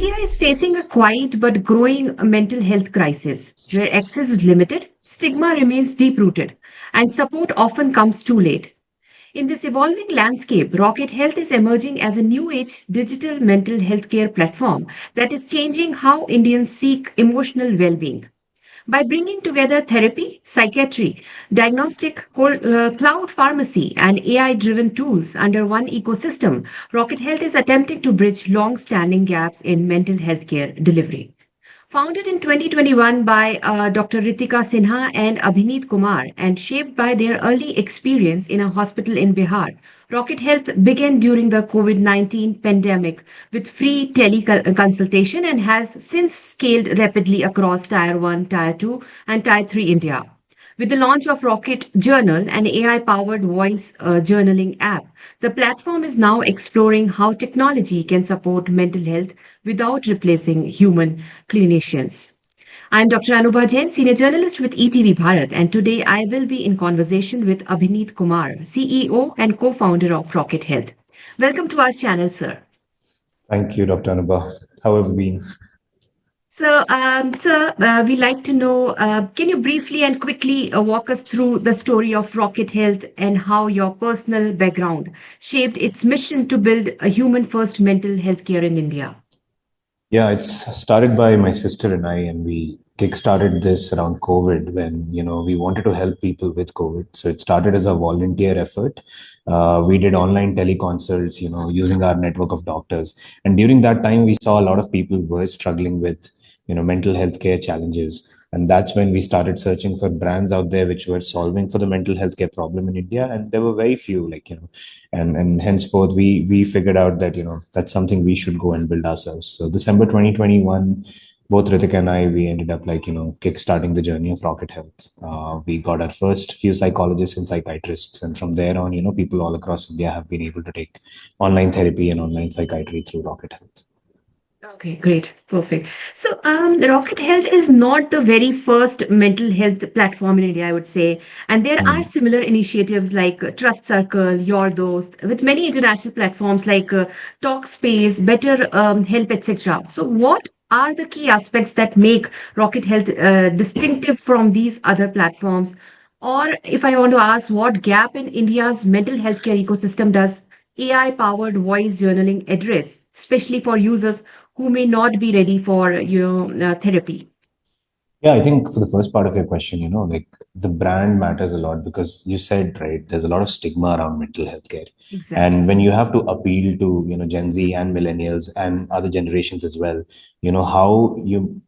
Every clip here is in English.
India is facing a quiet but growing mental health crisis where access is limited, stigma remains deep rooted, and support often comes too late. In this evolving landscape, Rocket Health is emerging as a new age digital mental health care platform that is changing how Indians seek emotional well being. By bringing together therapy, psychiatry, cloud pharmacy, and AI driven tools under one ecosystem, Rocket Health is attempting to bridge long standing gaps in mental health care delivery. Founded in 2021 by Dr. Ritika Sinha and Abhineet Kumar and shaped by their early experience in a hospital in Bihar, Rocket Health began during the COVID 19 pandemic with free teleconsultation and has since scaled rapidly across Tier 1, Tier 2, and Tier 3 India. With the launch of Rocket Journal, an AI powered voice journaling app, the platform is now exploring how technology can support mental health without replacing human clinicians. I'm Dr. Anubha Jain, senior journalist with ETV Bharat, and today I will be in conversation with Abhineet Kumar, CEO and co founder of Rocket Health. Welcome to our channel, sir. Thank you, Dr. Anubha. How have you been? Sir, we like to know, can you briefly and quickly walk us through the story of Rocket Health and how your personal background shaped its mission to build a human-first mental health care in India? Yeah, it's started by my sister and I, and we kickstarted this around COVID when, we wanted to help people with COVID. So it started as a volunteer effort. We did online teleconsults, using our network of doctors. And during that time, we saw a lot of people who were struggling with, mental health care challenges. And that's when we started searching for brands out there which were solving for the mental health care problem in India. And there were very few, and henceforth we figured out that, that's something we should go and build ourselves. So December 2021, both Ritik and I, we ended up kickstarting the journey of Rocket Health. We got our first few psychologists and psychiatrists, and from there on, people all across India have been able to take online therapy and online psychiatry through Rocket Health. Okay, great. Perfect. So, Rocket Health is not the very first mental health platform in India, I would say. And there are Mm. similar initiatives like Trust Circle, Your Dost, with many international platforms like Talkspace, Better Help, etc. So, what are the key aspects that make Rocket Health distinctive from these other platforms? Or if I want to ask, what gap in India's mental health care ecosystem does AI-powered voice journaling address, especially for users who may not be ready for therapy? Yeah, I think for the first part of your question, the brand matters a lot because you said, right, there's a lot of stigma around mental health care. And Exactly. when you have to appeal to, Gen Z and millennials and other generations as well, how you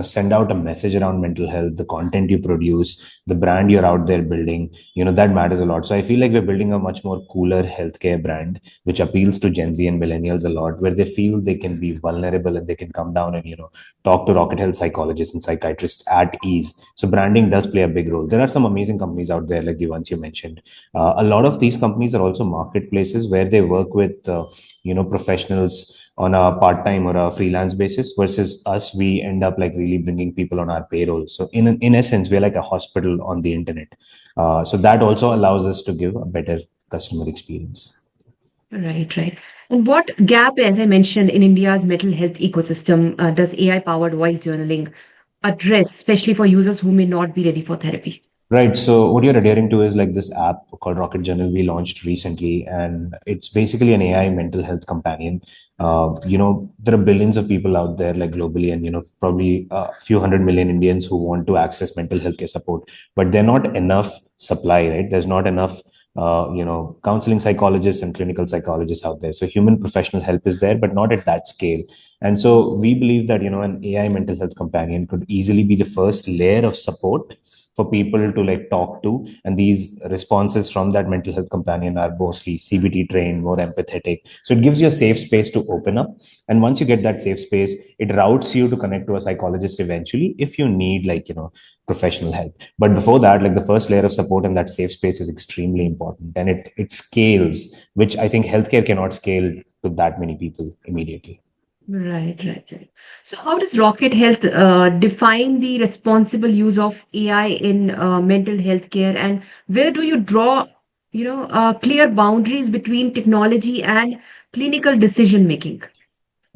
send out a message around mental health, the content you produce, the brand you're out there building, that matters a lot. So I feel like we're building a much more cooler healthcare brand which appeals to Gen Z and millennials a lot, where they feel they can be vulnerable and they can come down and talk to Rocket Health psychologists and psychiatrists at ease. So branding does play a big role. There are some amazing companies out there like the ones you mentioned. A lot of these companies are also marketplaces where they work with professionals on a part-time or a freelance basis, versus us, we end up like really bringing people on our payroll. So in essence, we're like a hospital on the internet. So that also allows us to give a better customer experience. Right, right. And what gap, as I mentioned, in India's mental health ecosystem does AI-powered voice journaling address, especially for users who may not be ready for therapy? Right. So what you're adhering to is like this app called Rocket Journal we launched recently, and it's basically an AI mental health companion. There are billions of people out there like globally, and probably a few 100 million Indians who want to access mental health care support, but they're not enough supply, right? There's not enough counseling psychologists and clinical psychologists out there. So human professional help is there, but not at that scale. And so we believe that, an AI mental health companion could easily be the first layer of support for people to like talk to. And these responses from that mental health companion are mostly CBT trained, more empathetic. So it gives you a safe space to open up. And once you get that safe space, it routes you to connect to a psychologist eventually if you need professional help. But before that, like the first layer of support and that safe space is extremely important. And it scales, which I think healthcare cannot scale to that many people immediately. Right, right, right. So, how does Rocket Health define the responsible use of AI in mental health care, and where do you draw, clear boundaries between technology and clinical decision making?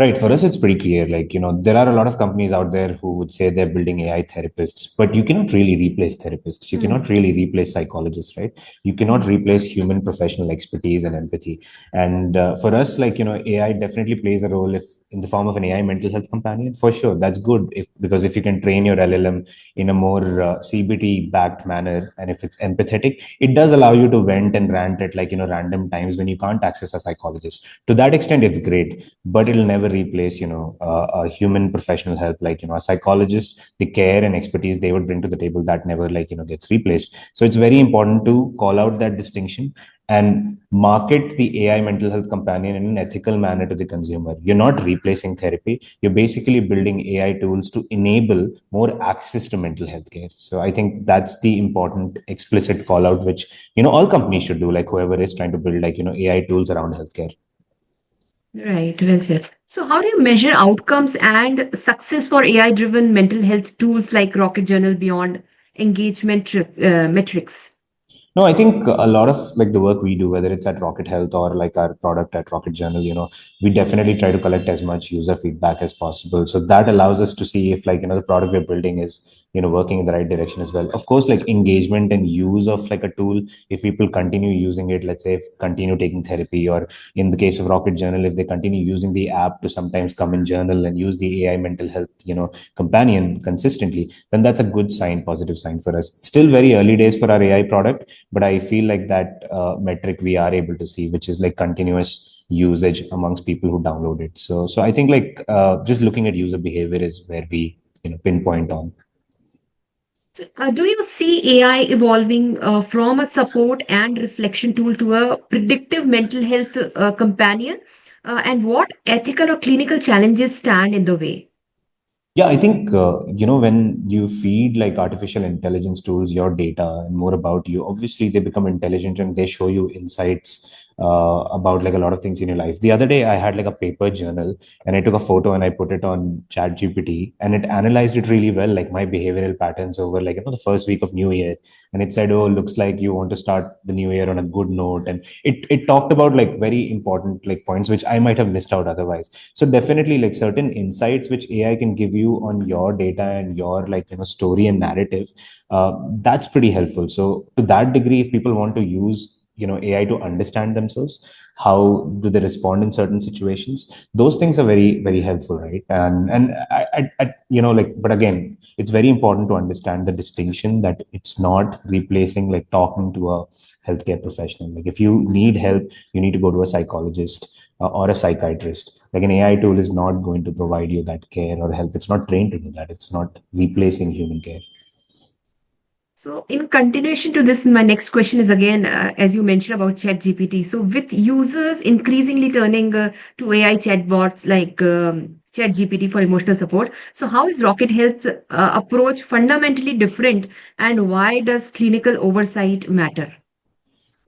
Right. For us, it's pretty clear. Like, there are a lot of companies out there who would say they're building AI therapists, but you cannot really replace therapists. You cannot Hmm. really replace psychologists, right? You cannot replace human professional expertise and empathy. And for us, like, AI definitely plays a role if in the form of an AI mental health companion, for sure. That's good because if you can train your LLM in a more CBT backed manner, and if it's empathetic, it does allow you to vent and rant at like, random times when you can't access a psychologist. To that extent, it's great, but it'll never replace a human professional help, like a psychologist, the care and expertise they would bring to the table, that never like gets replaced. So it's very important to call out that distinction and market the AI mental health companion in an ethical manner to the consumer. You're not replacing therapy, you're basically building AI tools to enable more access to mental health care. So I think that's the important explicit call out which all companies should do, like whoever is trying to build like AI tools around healthcare. Right, well said. So, how do you measure outcomes and success for AI-driven mental health tools like Rocket Journal beyond metrics? No, I think a lot of like the work we do, whether it's at Rocket Health or like our product at Rocket Journal, we definitely try to collect as much user feedback as possible. So that allows us to see if like, the product we're building is, working in the right direction as well. Of course, like engagement and use of like a tool, if people continue using it, let's say if continue taking therapy, or in the case of Rocket Journal, if they continue using the app to sometimes come in journal and use the AI mental health, companion consistently, then that's a good sign, positive sign for us. Still very early days for our AI product, but I feel like that metric we are able to see, which is like continuous usage amongst people who download it. So I think like just looking at user behavior is where we pinpoint on. So, do you see AI evolving from a support and reflection tool to a predictive mental health companion? And what ethical or clinical challenges stand in the way? Yeah, I think when you feed like artificial intelligence tools your data and more about you, obviously they become intelligent and they show you insights about like a lot of things in your life. The other day, I had like a paper journal and I took a photo and I put it on Chat GPT and it analyzed it really well, like my behavioral patterns over like the first week of New Year, and it said, "Oh, looks like you want to start the new year on a good note," and it talked about like very important like points which I might have missed out otherwise. So definitely like certain insights which AI can give you on your data and your like story and narrative, that's pretty helpful. So to that degree, if people want to use AI to understand themselves, how do they respond in certain situations, those things are very very helpful, right? And like, but again, it's very important to understand the distinction that it's not replacing like talking to a healthcare professional. Like if you need help, you need to go to a psychologist or a psychiatrist. Like an AI tool is not going to provide you that care or help. It's not trained to do that. It's not replacing human care. So, in continuation to this, my next question is again, as you mentioned about ChatGPT. So, with users increasingly turning to AI chatbots like ChatGPT for emotional support, so how is Rocket Health's approach fundamentally different, and why does clinical oversight matter?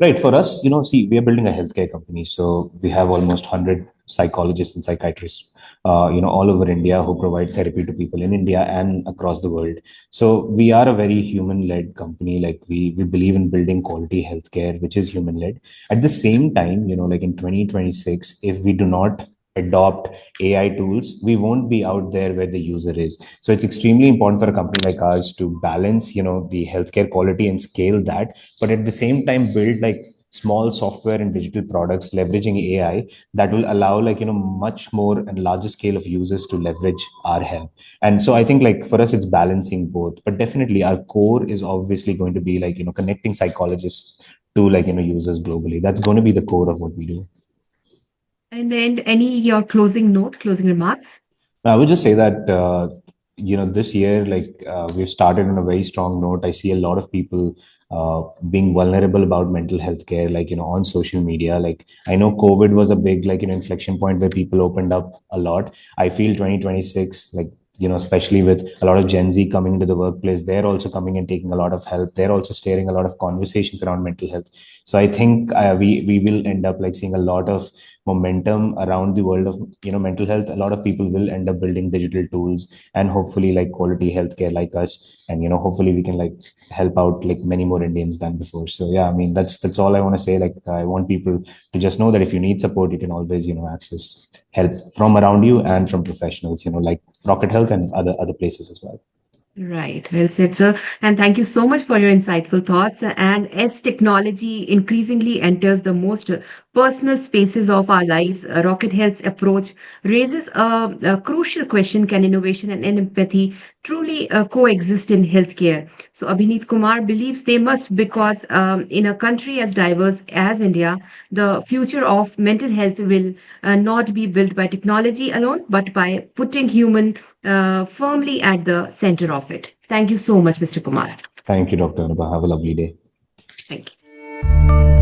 Right. For us, see, we are building a healthcare company. So we have almost 100 psychologists and psychiatrists, all over India who provide therapy to people in India and across the world. So we are a very human-led company. Like we believe in building quality healthcare, which is human-led. At the same time, like in 2026, if we do not adopt AI tools, we won't be out there where the user is. So it's extremely important for a company like ours to balance, the healthcare quality and scale that, but at the same time build like small software and digital products leveraging AI that will allow like much more and larger scale of users to leverage our help. And so I think like for us it's balancing both, but definitely our core is obviously going to be like connecting psychologists to like users globally. That's going to be the core of what we do. And then, any your closing note, closing remarks? I would just say that this year, like we've started on a very strong note. I see a lot of people being vulnerable about mental health care, like on social media. Like I know COVID was a big like inflection point where people opened up a lot. I feel 2026, like especially with a lot of Gen Z coming into the workplace, they're also coming and taking a lot of help. They're also steering a lot of conversations around mental health. So I think we will end up like seeing a lot of momentum around the world of mental health, a lot of people will end up building digital tools and hopefully like quality healthcare like us, and hopefully we can like help out like many more Indians than before. So yeah, I mean that's all I want to say. Like I want people to just know that if you need support, you can always access help from around you and from professionals, like Rocket Health and other places as well. Right. Well said, sir. And thank you so much for your insightful thoughts. And as technology increasingly enters the most personal spaces of our lives, Rocket Health's approach raises a crucial question: can innovation and empathy truly coexist in healthcare? So, Abhineet Kumar believes they must, because in a country as diverse as India, the future of mental health will not be built by technology alone, but by putting human firmly at the center of it. Thank you so much, Mr. Kumar. Thank you, Dr. Anubha. Have a lovely day. Thank you.